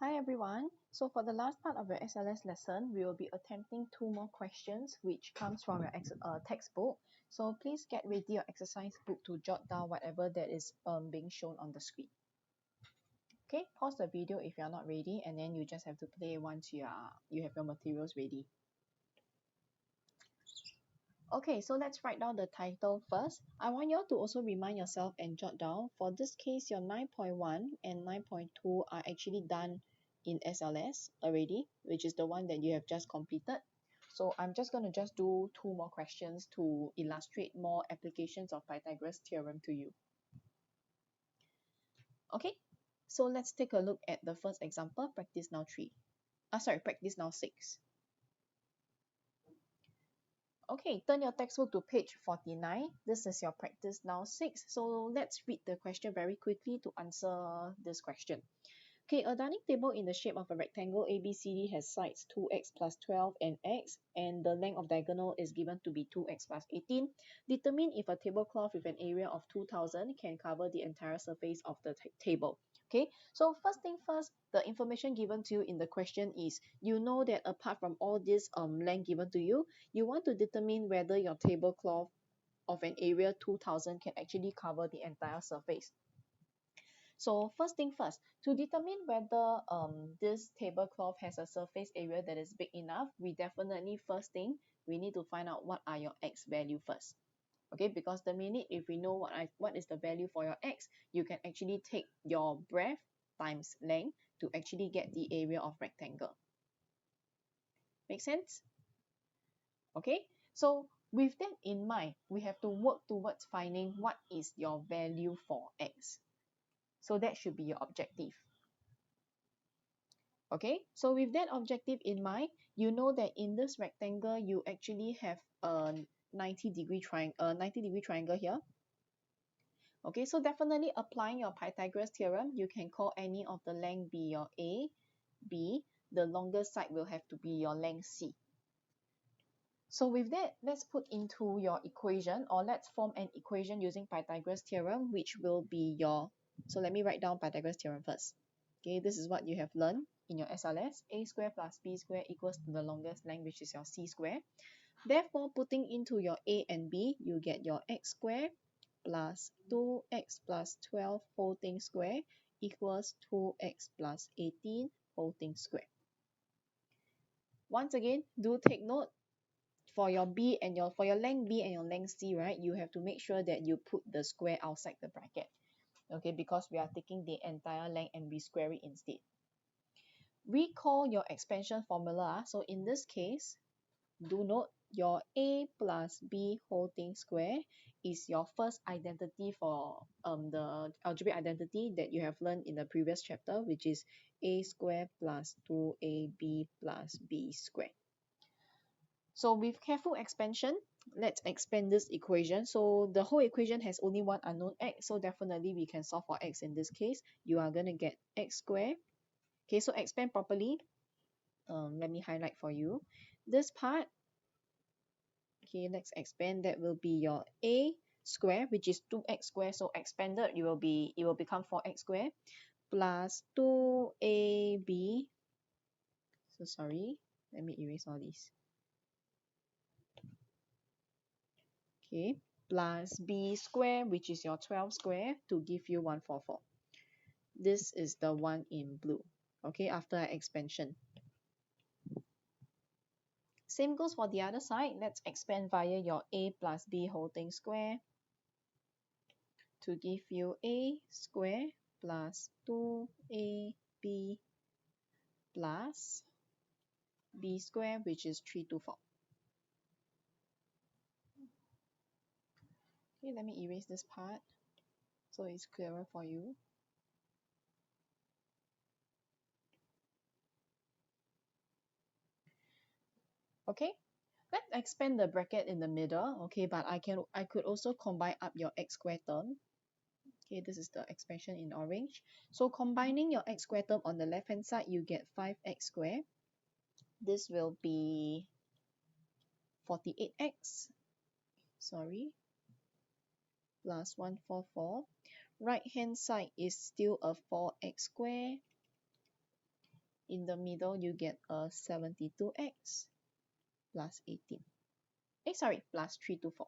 Hi everyone. So for the last part of your SLS lesson, we will be attempting two more questions which comes from your textbook. So please get ready your exercise book to jot down whatever that is being shown on the screen. Okay, pause the video if you are not ready and then you just have to play once you have your materials ready. Okay, so let's write down the title first. I want you all to also remind yourself and jot down. For this case, your 9.1 and 9.2 are actually done in SLS already, which is the one that you have just completed. So I'm just going to just do two more questions to illustrate more applications of Pythagoras theorem to you. Okay, so let's take a look at the first example, practice now 3. Practice now 6. Okay, turn your textbook to page 49. This is your practice now 6. So let's read the question very quickly to answer this question. Okay, a dining table in the shape of a rectangle ABCD has sides 2x plus 12 and x, and the length of diagonal is given to be 2x plus 18. Determine if a tablecloth with an area of 2000 can cover the entire surface of the table. Okay, so first thing first, the information given to you in the question is, you know that apart from all this length given to you, you want to determine whether your tablecloth of an area 2000 can actually cover the entire surface. So first thing first, to determine whether this tablecloth has a surface area that is big enough, we definitely first thing, we need to find out what are your x value first. Okay, because the minute if we know what is the value for your x, you can actually take your breadth times length to actually get the area of rectangle. Make sense? Okay, so with that in mind, we have to work towards finding what is your value for x. So that should be your objective. Okay, so with that objective in mind, you know that in this rectangle, you actually have a 90-degree triangle here. Okay, so definitely applying your Pythagoras theorem, you can call any of the length be your A, B. The longest side will have to be your length C. So with that, let's put into your equation, or let's form an equation using Pythagoras theorem, which will be your, so let me write down Pythagoras theorem first. Okay, this is what you have learned in your SLS. A square plus B square equals to the longest length, which is your C square. Therefore, putting into your A and B, you get your x square plus 2x plus 12 whole thing square equals 2x plus 18 whole thing square. Once again, do take note, for your B and for your length B and your length C, right, you have to make sure that you put the square outside the bracket. Okay, because we are taking the entire length and we square it instead. Recall your expansion formula. So in this case, do note your A plus B whole thing square is your first identity for the algebraic identity that you have learned in the previous chapter, which is A square plus 2AB plus B square. So with careful expansion, let's expand this equation. So the whole equation has only one unknown x, so definitely we can solve for x in this case. You are going to get x squared. Okay, so expand properly. Let me highlight for you. This part, okay, let's expand. That will be your a square, which is 2x squared. So expanded, it will become 4x squared plus 2ab. So sorry, let me erase all these. Okay, plus b square, which is your 12 square, to give you 144. This is the one in blue. Okay, after expansion. Same goes for the other side. Let's expand via your a plus b whole thing square to give you a square plus 2ab plus b square, which is 324. Okay, let me erase this part so it's clearer for you. Okay, let's expand the bracket in the middle. Okay, but I could also combine up your x squared term. Okay, this is the expansion in orange. So combining your x squared term on the left hand side, you get 5x squared. This will be 48x, sorry, plus 144. Right hand side is still a 4x squared in the middle, you get a 72x plus 18. Sorry, plus 324.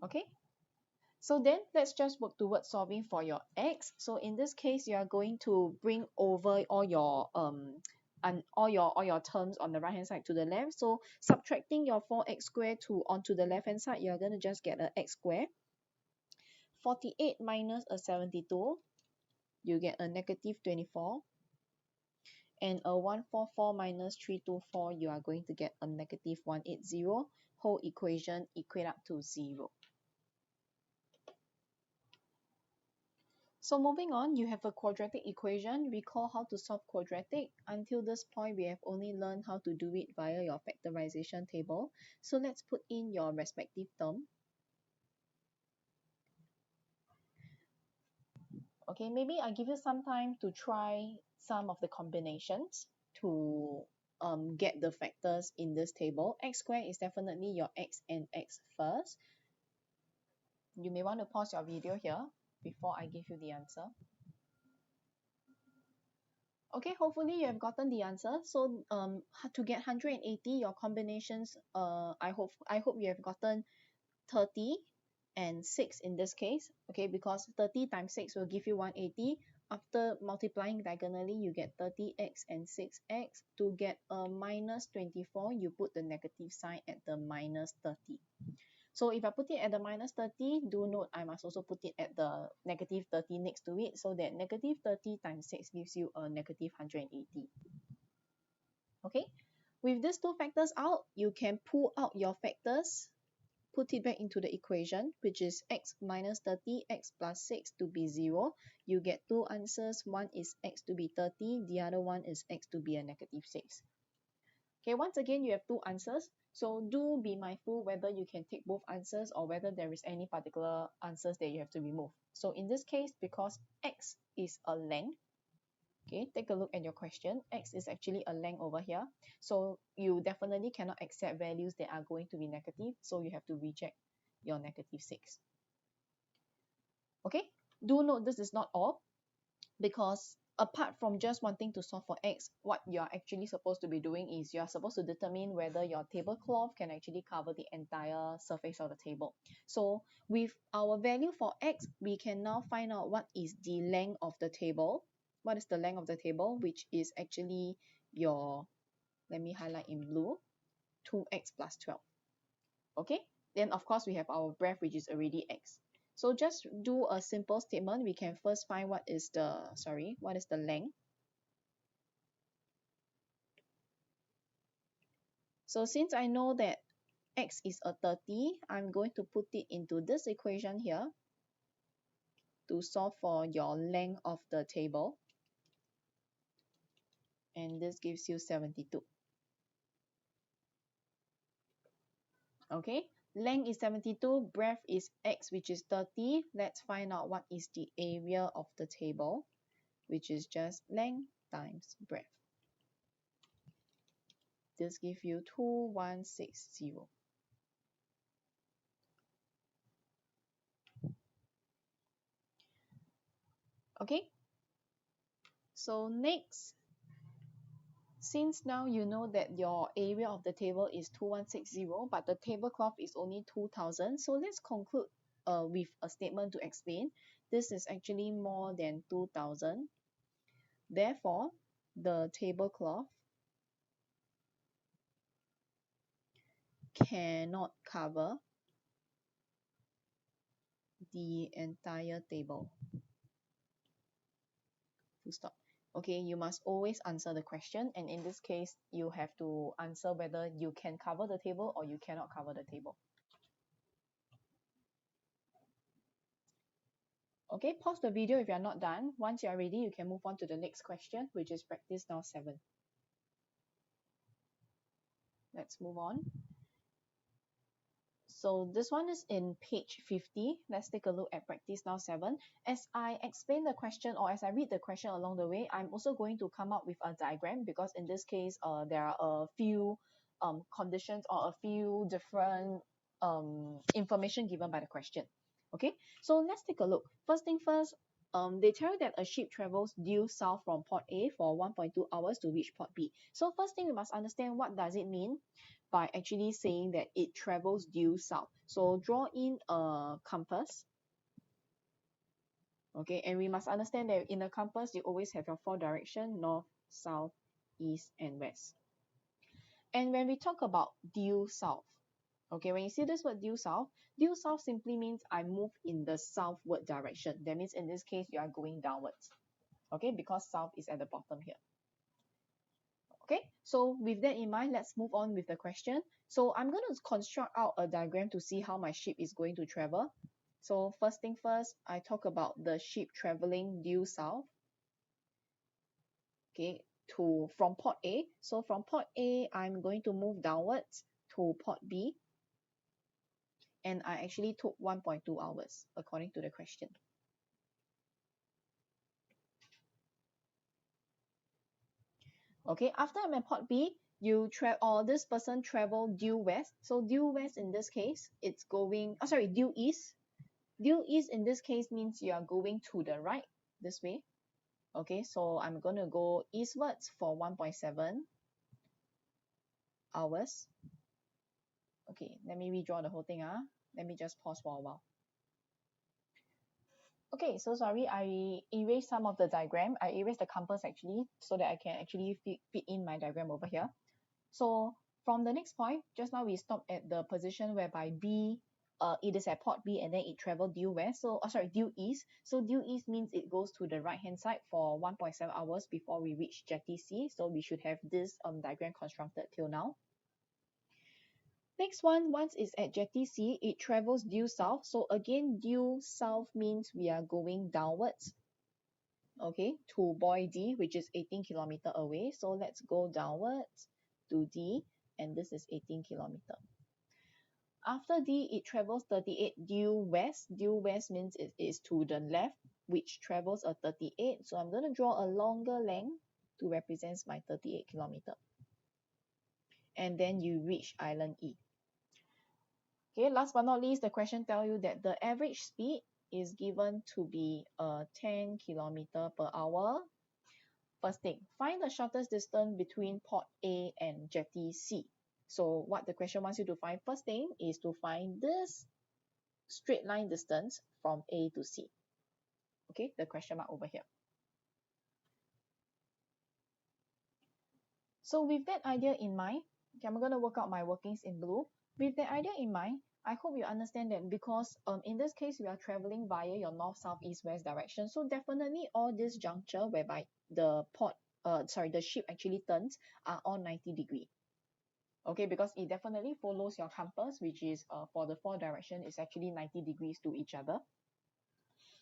Okay, so then let's just work towards solving for your x. So in this case, you are going to bring over all your and all your terms on the right hand side to the left. So subtracting your 4x squared to onto the left hand side, you're going to just get a x squared. 48 minus a 72, you get a negative 24. And a 144 minus 324, you are going to get a negative 180. Whole equation equate up to 0. So moving on, you have a quadratic equation. Recall how to solve quadratic. Until this point, we have only learned how to do it via your factorization table. So let's put in your respective term. Okay, maybe I give you some time to try some of the combinations to get the factors in this table. X squared is definitely your x and x first. You may want to pause your video here before I give you the answer. Okay, hopefully you have gotten the answer. So to get 180, your combinations, I hope you have gotten 30 and 6 in this case. Okay, because 30 times 6 will give you 180. After multiplying diagonally, you get 30x and 6x. To get a minus 24, you put the negative sign at the minus 30. So if I put it at the minus 30, do note I must also put it at the negative 30 next to it, so that negative 30 times 6 gives you a negative 180. Okay, with these two factors out, you can pull out your factors, put it back into the equation, which is x minus 30, x plus 6 to be 0. You get two answers. One is x to be 30, the other one is x to be a negative 6. Okay, once again, you have two answers. So do be mindful whether you can take both answers or whether there is any particular answers that you have to remove. So in this case, because x is a length, okay, take a look at your question. X is actually a length over here. So you definitely cannot accept values that are going to be negative. So you have to reject your negative 6. Okay, do note this is not all, because apart from just wanting to solve for x, what you're actually supposed to be doing is you're supposed to determine whether your tablecloth can actually cover the entire surface of the table. So with our value for x, we can now find out what is the length of the table. What is the length of the table, which is actually your, let me highlight in blue, 2x plus 12. Okay, then of course we have our breadth, which is already x. So just do a simple statement. We can first find what is the length. So since I know that x is a 30, I'm going to put it into this equation here to solve for your length of the table. And this gives you 72. Okay, length is 72, breadth is x, which is 30. Let's find out what is the area of the table, which is just length times breadth. This gives you 2160. Okay, so next, since now you know that your area of the table is 2160, but the tablecloth is only 2000, so let's conclude with a statement to explain. This is actually more than 2000. Therefore, the tablecloth cannot cover the entire table. Full stop. Okay, you must always answer the question, and in this case, you have to answer whether you can cover the table or you cannot cover the table. Okay, pause the video if you're not done. Once you're ready, you can move on to the next question, which is practice now 7. Let's move on. So this one is in page 50. Let's take a look at practice now 7. As I explain the question, or as I read the question along the way, I'm also going to come up with a diagram, because in this case, there are a few conditions or a few different information given by the question. Okay, so let's take a look. First thing first, they tell you that a ship travels due south from port A for 1.2 hours to reach port B. So first thing we must understand, what does it mean by actually saying that it travels due south. So draw in a compass. Okay, and we must understand that in a compass you always have your four direction: north, south, east, and west. And when we talk about due south, okay, when you see this word due south simply means I move in the southward direction. That means in this case, you are going downwards. Okay, because south is at the bottom here. Okay, so with that in mind, let's move on with the question. So I'm going to construct out a diagram to see how my ship is going to travel. So first thing first, I talk about the ship traveling due south. Okay, from port A. So from port A, I'm going to move downwards to port B. And I actually took 1.2 hours according to the question. Okay, after I'm at port B, this person travel due west. So due west in this case, it's going, due east. Due east in this case means you are going to the right this way. Okay, so I'm going to go eastwards for 1.7 hours. Okay, let me redraw the whole thing. Let me just pause for a while. Okay, so sorry, I erased some of the diagram. I erased the compass actually, so that I can actually fit in my diagram over here. So from the next point, just now we stopped at the position whereby B, it is at port B and then it traveled due west. So, due east. So due east means it goes to the right hand side for 1.7 hours before we reach jetty C. So we should have this diagram constructed till now. Next one, once it's at jetty C, it travels due south. So again, due south means we are going downwards, okay, to buoy D, which is 18 kilometer away. So let's go downwards to D, and this is 18 kilometer. After D, it travels 38 due west. Due west means it is to the left, which travels a 38. So I'm going to draw a longer length to represent my 38 kilometer. And then you reach island E. Okay, last but not least, the question tells you that the average speed is given to be 10 kilometer per hour. First thing, find the shortest distance between port A and jetty C. So what the question wants you to find first thing is to find this straight line distance from A to C. Okay, the question mark over here. So with that idea in mind, okay, I'm going to work out my workings in blue. With that idea in mind, I hope you understand that because in this case, we are traveling via your north, south, east, west direction. So definitely all this juncture whereby the ship actually turns are all 90 degree. Okay, because it definitely follows your compass, which is for the four direction is actually 90 degrees to each other.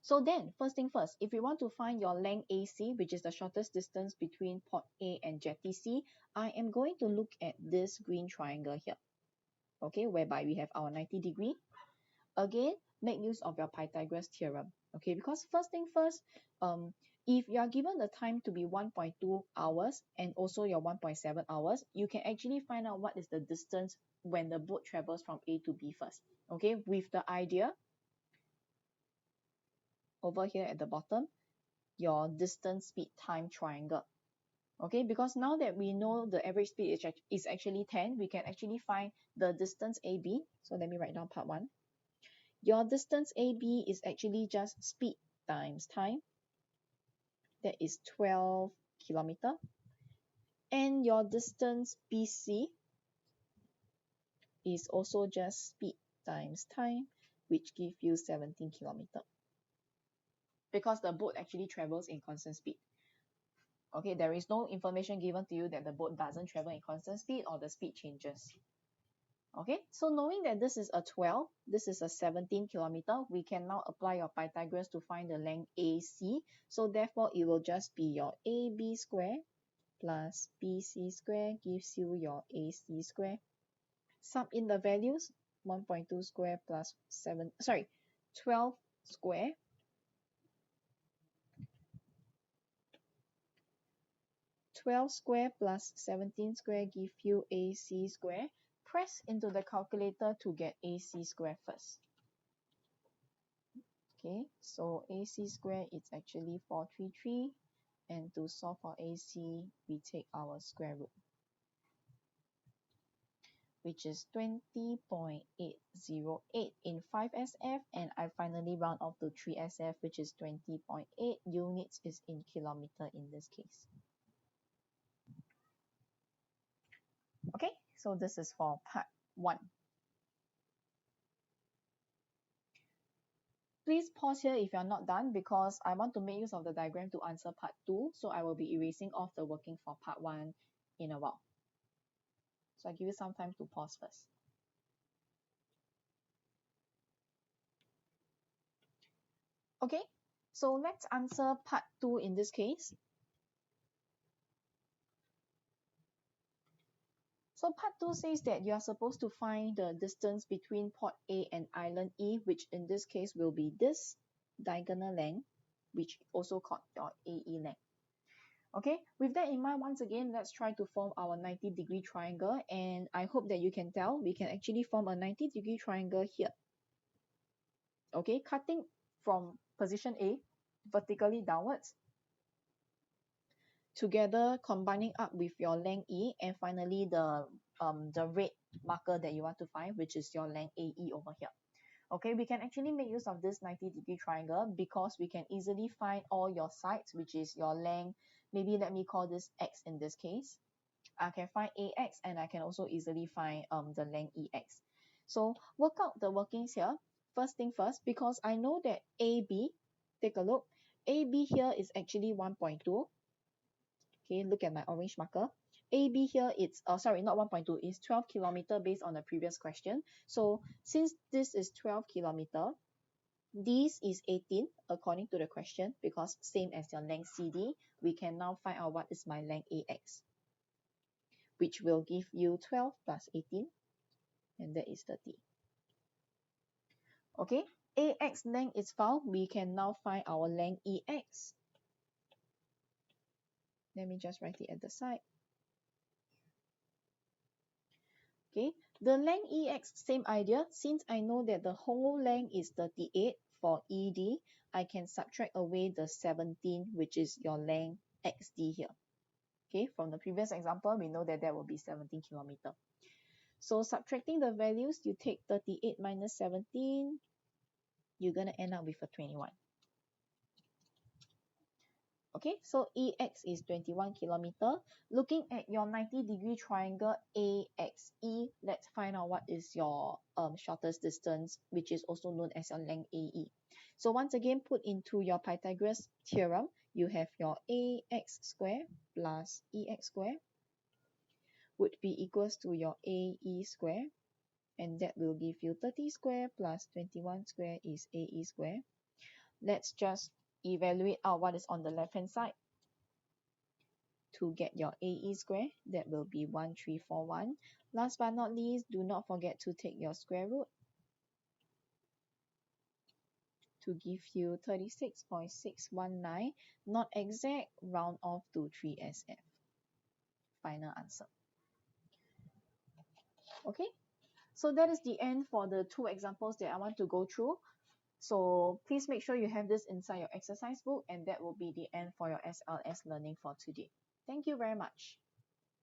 So then, first thing first, if you want to find your length AC, which is the shortest distance between port A and jetty C, I am going to look at this green triangle here, okay, whereby we have our 90 degree. Again, make use of your Pythagoras theorem, okay, because first thing first, if you are given the time to be 1.2 hours and also your 1.7 hours, you can actually find out what is the distance when the boat travels from A to B first, okay, with the idea over here at the bottom, your distance speed time triangle. Okay, because now that we know the average speed is actually 10, we can actually find the distance AB. So let me write down part 1. Your distance AB is actually just speed times time. That is 12 kilometer. And your distance BC is also just speed times time, which give you 17 kilometer. Because the boat actually travels in constant speed. Okay, there is no information given to you that the boat doesn't travel in constant speed or the speed changes. Okay, so knowing that this is a 12, this is a 17 kilometer, we can now apply your Pythagoras to find the length AC. So therefore, it will just be your AB square plus BC square gives you your AC square. Sum in the values, 1.2 square plus 12 square 12 square plus 17 square give you AC square. Press into the calculator to get AC square first. Okay, so AC square is actually 433, and to solve for AC, we take our square root, which is 20.808 in 5SF, and I finally round off to 3SF, which is 20.8 units is in kilometer in this case. Okay, so this is for part 1. Please pause here if you're not done, because I want to make use of the diagram to answer part 2, so I will be erasing off the working for part 1 in a while. So I give you some time to pause first. Okay, so let's answer part 2 in this case. So part 2 says that you are supposed to find the distance between port A and island E, which in this case will be this diagonal length, which also called your AE length. Okay, with that in mind, once again, let's try to form our 90-degree triangle, and I hope that you can tell we can actually form a 90-degree triangle here. Okay, cutting from position A vertically downwards, together combining up with your length E, and finally the red marker that you want to find, which is your length AE over here. Okay, we can actually make use of this 90-degree triangle because we can easily find all your sides, which is your length. Maybe let me call this X in this case. I can find AX, and I can also easily find the length EX. So work out the workings here. First thing first, because I know that AB, take a look, AB here is actually 1.2. Okay, look at my orange marker. AB here, it's sorry, not 1.2, it's 12 kilometer based on the previous question. So since this is 12 kilometer, this is 18 according to the question, because same as your length CD, we can now find out what is my length AX, which will give you 12 plus 18, and that is 30. Okay, AX length is found, we can now find our length EX. Let me just write it at the side. Okay, the length EX, same idea. Since I know that the whole length is 38 for ED, I can subtract away the 17, which is your length XD here. Okay, from the previous example, we know that that will be 17 kilometer. So subtracting the values, you take 38 minus 17, you're going to end up with a 21. Okay, so EX is 21 kilometer. Looking at your 90-degree triangle AXE, let's find out what is your shortest distance, which is also known as your length AE. So once again, put into your Pythagoras theorem, you have your AX square plus EX square would be equals to your AE square, and that will give you 30 square plus 21 square is AE square. Let's just evaluate out what is on the left hand side. To get your AE square, that will be 1341. Last but not least, do not forget to take your square root to give you 36.619. Not exact, round off to 3SF. Final answer. Okay, so that is the end for the 2 examples that I want to go through. So please make sure you have this inside your exercise book, and that will be the end for your SLS learning for today. Thank you very much.